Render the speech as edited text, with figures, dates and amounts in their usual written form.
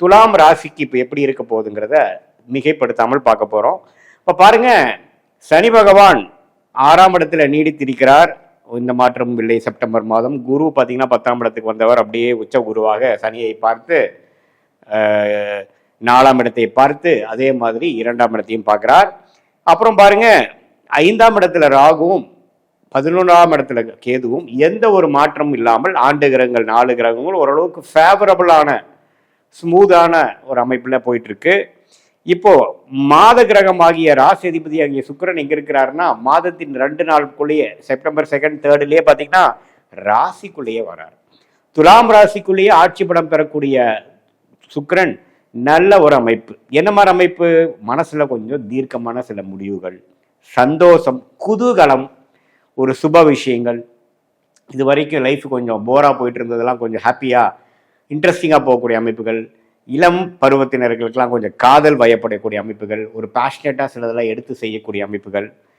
துலாம் ராசிக்கு இப்போ எப்படி இருக்க போகுதுங்கிறத மிகைப்படுத்தாமல் பார்க்க போகிறோம். இப்போ பாருங்க, சனி பகவான் 6ஆம் இடத்துல நீடித்திருக்கிறார். இந்த மாற்றம் இல்லை. செப்டம்பர் மாதம் குரு பார்த்தீங்கன்னா 10ஆம் இடத்துக்கு வந்தவர் அப்படியே உச்ச குருவாக சனியை பார்த்து 4ஆம் இடத்தை பார்த்து அதே மாதிரி 2ஆம் இடத்தையும் பார்க்கிறார். அப்புறம் பாருங்க, 5ஆம் இடத்துல ராகுவும் 11ஆம் இடத்துல கேதுவும் எந்த ஒரு மாற்றமும் இல்லாமல் ஆண்டு கிரகங்கள் 4 கிரகங்கள் ஓரளவுக்கு ஃபேவரபிளான ஸ்மூதான ஒரு அமைப்பில் போயிட்டு இருக்கு. இப்போ மாத கிரகம் ஆகிய ராசி அதிபதி ஆகிய சுக்கிரன் எங்க இருக்கிறாருன்னா மாதத்தின் 2 நாளுக்குள்ளேயே செப்டம்பர் 2nd 3rdலேயே பார்த்தீங்கன்னா ராசிக்குள்ளேயே வராரு. துலாம் ராசிக்குள்ளேயே ஆட்சி படம் பெறக்கூடிய சுக்கிரன் நல்ல ஒரு அமைப்பு. என்ன மாதிரி அமைப்பு? மனசுல கொஞ்சம் தீர்க்கமான சில முடிவுகள், சந்தோஷம், குதூகலம், ஒரு சுப விஷயங்கள். இது வரைக்கும் லைஃப் கொஞ்சம் போரா போயிட்டு இருந்ததெல்லாம் கொஞ்சம் ஹாப்பியா இன்ட்ரெஸ்டிங்காக போகக்கூடிய அமைப்புகள், இளம் பருவத்தினர்களுக்கெல்லாம் கொஞ்சம் காதல் வயப்படக்கூடிய அமைப்புகள், ஒரு பேஷனேட்டாக சிலதெல்லாம் எடுத்து செய்யக்கூடிய அமைப்புகள்,